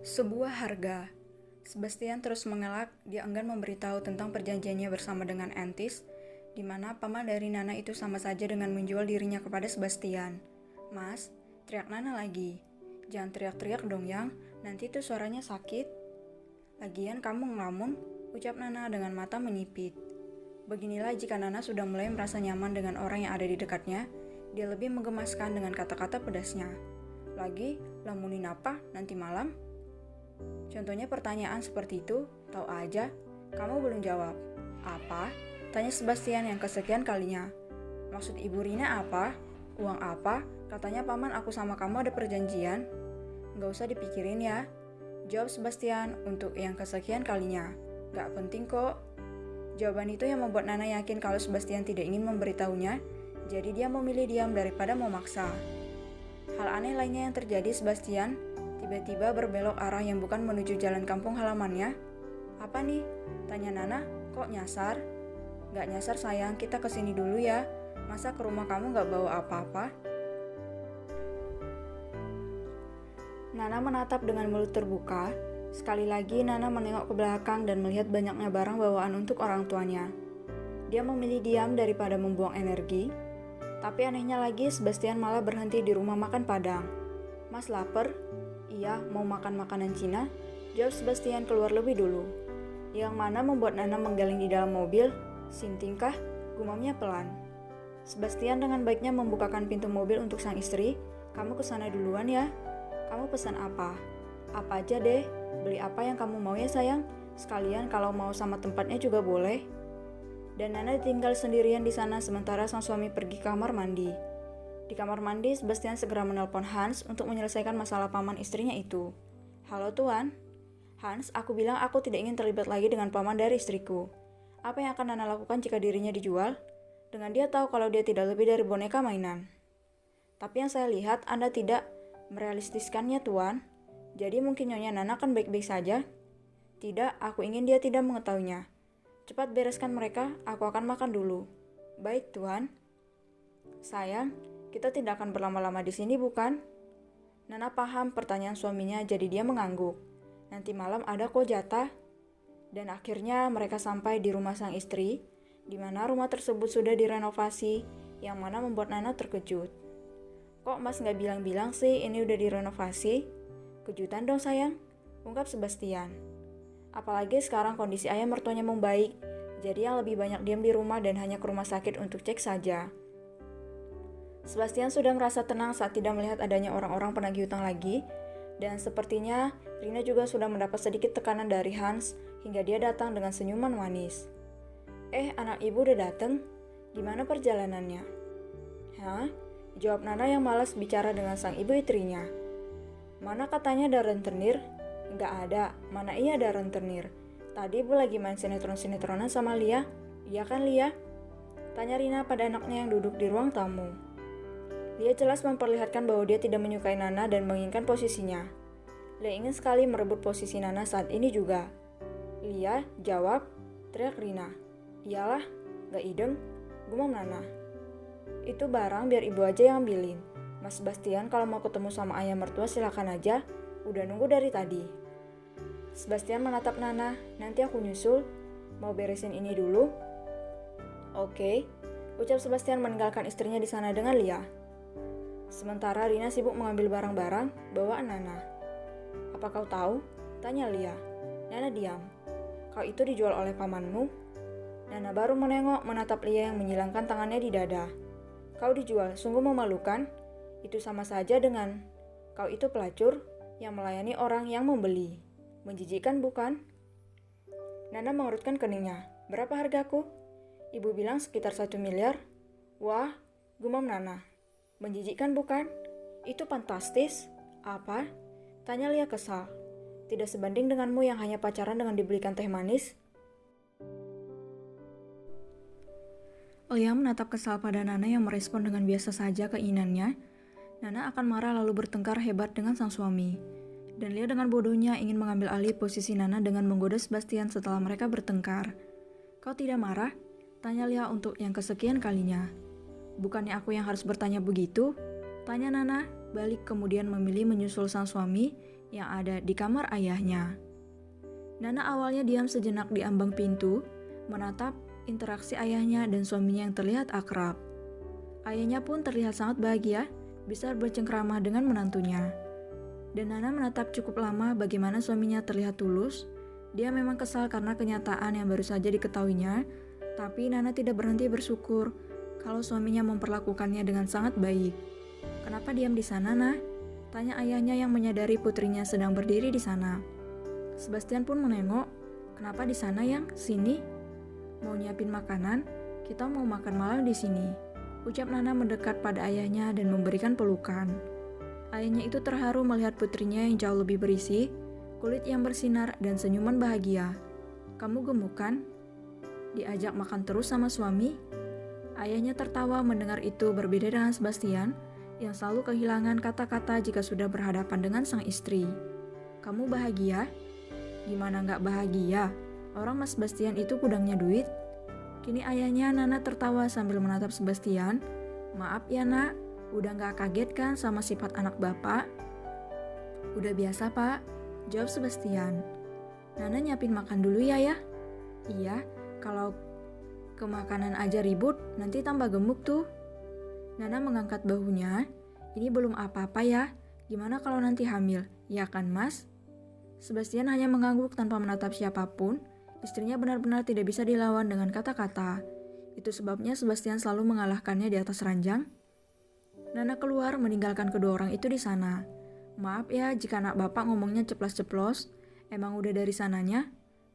Sebuah harga. Sebastian terus mengelak, dia enggan memberitahu tentang perjanjiannya bersama dengan Antis, di mana paman dari Nana itu sama saja dengan menjual dirinya kepada Sebastian. "Mas," teriak Nana lagi. "Jangan teriak-teriak dong yang, nanti tuh suaranya sakit." "Lagian kamu ngelamun," ucap Nana dengan mata menyipit. Beginilah jika Nana sudah mulai merasa nyaman dengan orang yang ada di dekatnya, dia lebih menggemaskan dengan kata-kata pedasnya. "Lagi, lamunin apa nanti malam?" Contohnya pertanyaan seperti itu, tahu aja, kamu belum jawab. "Apa?" tanya Sebastian yang kesekian kalinya. "Maksud Ibu Rina apa? Uang apa? Katanya paman aku sama kamu ada perjanjian." "Nggak usah dipikirin ya," jawab Sebastian untuk yang kesekian kalinya. "Nggak penting kok." Jawaban itu yang membuat Nana yakin kalau Sebastian tidak ingin memberitahunya, jadi dia memilih diam daripada memaksa. Hal aneh lainnya yang terjadi, Sebastian tiba-tiba berbelok arah yang bukan menuju jalan kampung halamannya. "Apa nih?" tanya Nana. "Kok nyasar?" "Gak nyasar sayang, kita kesini dulu ya. Masa ke rumah kamu gak bawa apa-apa?" Nana menatap dengan mulut terbuka. Sekali lagi Nana menengok ke belakang dan melihat banyaknya barang bawaan untuk orang tuanya. Dia memilih diam daripada membuang energi. Tapi anehnya lagi, Sebastian malah berhenti di rumah makan Padang. "Mas lapar?" "Iya, mau makan makanan Cina," jawab Sebastian keluar lebih dulu. Yang mana membuat Nana menggeleng di dalam mobil. "Sinting kah?" gumamnya pelan. Sebastian dengan baiknya membukakan pintu mobil untuk sang istri. "Kamu kesana duluan ya." "Kamu pesan apa?" "Apa aja deh, beli apa yang kamu mau ya sayang. Sekalian kalau mau sama tempatnya juga boleh." Dan Nana tinggal sendirian di sana sementara sang suami pergi ke kamar mandi. Di kamar mandi, Sebastian segera menelpon Hans untuk menyelesaikan masalah paman istrinya itu. "Halo Tuan." "Hans, aku bilang aku tidak ingin terlibat lagi dengan paman dari istriku. Apa yang akan Nana lakukan jika dirinya dijual? Dengan dia tahu kalau dia tidak lebih dari boneka mainan." "Tapi yang saya lihat Anda tidak merealistiskannya Tuan. Jadi mungkin Nyonya Nana akan baik-baik saja." "Tidak, aku ingin dia tidak mengetahuinya. Cepat bereskan mereka, aku akan makan dulu." "Baik Tuan." "Sayang, kita tidak akan berlama-lama di sini bukan?" Nana paham pertanyaan suaminya, jadi dia mengangguk. "Nanti malam ada kok jatah." Dan akhirnya mereka sampai di rumah sang istri, di mana rumah tersebut sudah direnovasi, yang mana membuat Nana terkejut. "Kok Mas nggak bilang-bilang sih ini udah direnovasi?" "Kejutan dong sayang," ungkap Sebastian. Apalagi sekarang kondisi ayah mertuanya membaik, jadi yang lebih banyak diam di rumah dan hanya ke rumah sakit untuk cek saja. Sebastian sudah merasa tenang saat tidak melihat adanya orang-orang penagih hutang lagi, dan sepertinya Rina juga sudah mendapat sedikit tekanan dari Hans hingga dia datang dengan senyuman manis. Anak ibu udah datang? Gimana perjalanannya?" "Hah?" jawab Nana yang malas bicara dengan sang ibu istrinya. "Mana katanya ada rentenir?" "Nggak ada, mana iya ada rentenir. Tadi ibu lagi main sinetron-sinetronan sama Lia." "Iya kan Lia?" tanya Rina pada anaknya yang duduk di ruang tamu. Lia jelas memperlihatkan bahwa dia tidak menyukai Nana dan menginginkan posisinya. Lia ingin sekali merebut posisi Nana saat ini juga. "Lia, jawab," teriak Rina. "Iyalah, gak idem," gumam Nana. "Itu barang biar ibu aja yang ambilin. Mas Sebastian kalau mau ketemu sama ayah mertua silakan aja, udah nunggu dari tadi." Sebastian menatap Nana. "Nanti aku nyusul, mau beresin ini dulu." "Oke," ucap Sebastian meninggalkan istrinya di sana dengan Lia. Sementara Rina sibuk mengambil barang-barang bawaan Nana. "Apa kau tahu?" tanya Lia. Nana diam. "Kau itu dijual oleh pamanmu?" Nana baru menengok menatap Lia yang menyilangkan tangannya di dada. "Kau dijual, sungguh memalukan. Itu sama saja dengan kau itu pelacur yang melayani orang yang membeli. Menjijikkan bukan?" Nana mengerutkan keningnya. "Berapa hargaku?" "Ibu bilang sekitar 1 miliar. "Wah," gumam Nana. "Menjijikkan bukan? Itu fantastis." "Apa?" tanya Lia kesal. "Tidak sebanding denganmu yang hanya pacaran dengan dibelikan teh manis." Lia menatap kesal pada Nana yang merespon dengan biasa saja keinginannya. Nana akan marah lalu bertengkar hebat dengan sang suami. Dan Lia dengan bodohnya ingin mengambil alih posisi Nana dengan menggoda Sebastian setelah mereka bertengkar. "Kau tidak marah?" tanya Lia untuk yang kesekian kalinya. "Bukannya aku yang harus bertanya begitu?" tanya Nana, balik kemudian memilih menyusul sang suami yang ada di kamar ayahnya. Nana awalnya diam sejenak di ambang pintu, menatap interaksi ayahnya dan suaminya yang terlihat akrab. Ayahnya pun terlihat sangat bahagia, bisa bercengkrama dengan menantunya. Dan Nana menatap cukup lama bagaimana suaminya terlihat tulus. Dia memang kesal karena kenyataan yang baru saja diketahuinya, tapi Nana tidak berhenti bersyukur kalau suaminya memperlakukannya dengan sangat baik. "Kenapa diam di sana, Nah?" tanya ayahnya yang menyadari putrinya sedang berdiri di sana. Sebastian pun menengok. "Kenapa di sana, Yang? Sini. Mau nyiapin makanan? Kita mau makan malam di sini," ucap Nana mendekat pada ayahnya dan memberikan pelukan. Ayahnya itu terharu melihat putrinya yang jauh lebih berisi, kulit yang bersinar dan senyuman bahagia. "Kamu gemuk kan? Diajak makan terus sama suami?" Ayahnya tertawa mendengar itu, berbeda dengan Sebastian yang selalu kehilangan kata-kata jika sudah berhadapan dengan sang istri. "Kamu bahagia?" "Gimana nggak bahagia? Orang Mas Sebastian itu gudangnya duit." Kini ayahnya Nana tertawa sambil menatap Sebastian. "Maaf ya Nak, udah nggak kaget kan sama sifat anak bapak?" "Udah biasa Pak," jawab Sebastian. "Nana nyiapin makan dulu ya." "Iya, kalau ke makanan aja ribut, nanti tambah gemuk tuh." Nana mengangkat bahunya. "Ini belum apa-apa ya, gimana kalau nanti hamil, ya kan Mas?" Sebastian hanya mengangguk tanpa menatap siapapun. Istrinya benar-benar tidak bisa dilawan dengan kata-kata. Itu sebabnya Sebastian selalu mengalahkannya di atas ranjang. Nana keluar meninggalkan kedua orang itu di sana. "Maaf ya jika anak bapak ngomongnya ceplos-ceplos. Emang udah dari sananya?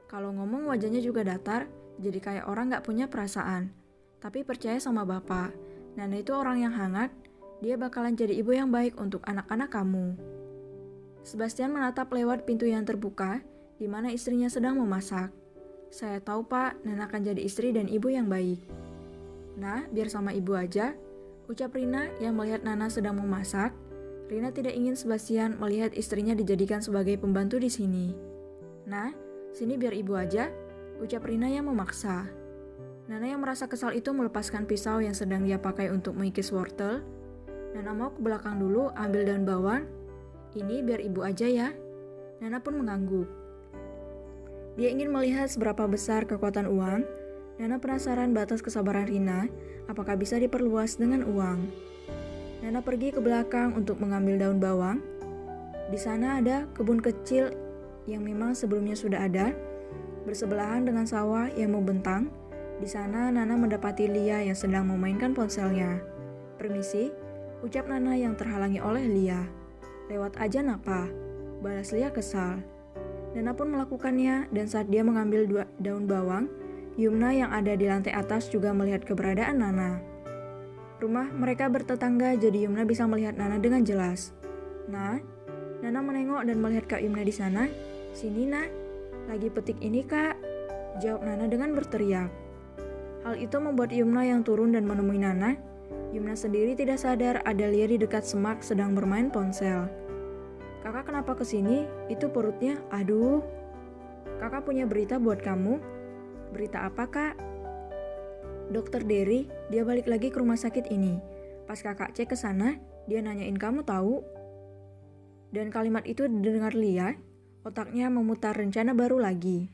Kalau ngomong wajahnya juga datar, jadi kayak orang gak punya perasaan. Tapi percaya sama bapak, Nana itu orang yang hangat. Dia bakalan jadi ibu yang baik untuk anak-anak kamu." Sebastian menatap lewat pintu yang terbuka, di mana istrinya sedang memasak. "Saya tahu Pak, Nana akan jadi istri dan ibu yang baik." "Nah, biar sama ibu aja," ucap Rina yang melihat Nana sedang memasak. Rina tidak ingin Sebastian melihat istrinya dijadikan sebagai pembantu di sini. "Nah, sini biar ibu aja," ucap Rina yang memaksa. Nana yang merasa kesal itu melepaskan pisau yang sedang dia pakai untuk mengikis wortel. Nana mau ke belakang dulu ambil daun bawang. "Ini biar ibu aja ya." Nana pun mengangguk. Dia ingin melihat seberapa besar kekuatan uang. Nana penasaran batas kesabaran Rina, apakah bisa diperluas dengan uang. Nana pergi ke belakang untuk mengambil daun bawang. Di sana ada kebun kecil yang memang sebelumnya sudah ada, bersebelahan dengan sawah yang membentang. Di sana Nana mendapati Lia yang sedang memainkan ponselnya. "Permisi," ucap Nana yang terhalangi oleh Lia. "Lewat aja napa?" balas Lia kesal. Nana pun melakukannya, dan saat dia mengambil daun bawang, Yumna yang ada di lantai atas juga melihat keberadaan Nana. Rumah mereka bertetangga, jadi Yumna bisa melihat Nana dengan jelas. "Nah," Nana menengok dan melihat Kak Yumna di sana. "Sini Nak, lagi petik ini Kak," jawab Nana dengan berteriak. Hal itu membuat Yumna yang turun dan menemui Nana. Yumna sendiri tidak sadar ada Lia di dekat semak sedang bermain ponsel. "Kakak kenapa kesini? Itu perutnya, aduh." "Kakak punya berita buat kamu." "Berita apa Kak?" "Dokter Derry, dia balik lagi ke rumah sakit ini. Pas kakak cek ke sana, dia nanyain kamu tahu." Dan kalimat itu didengar Lia, otaknya memutar rencana baru lagi.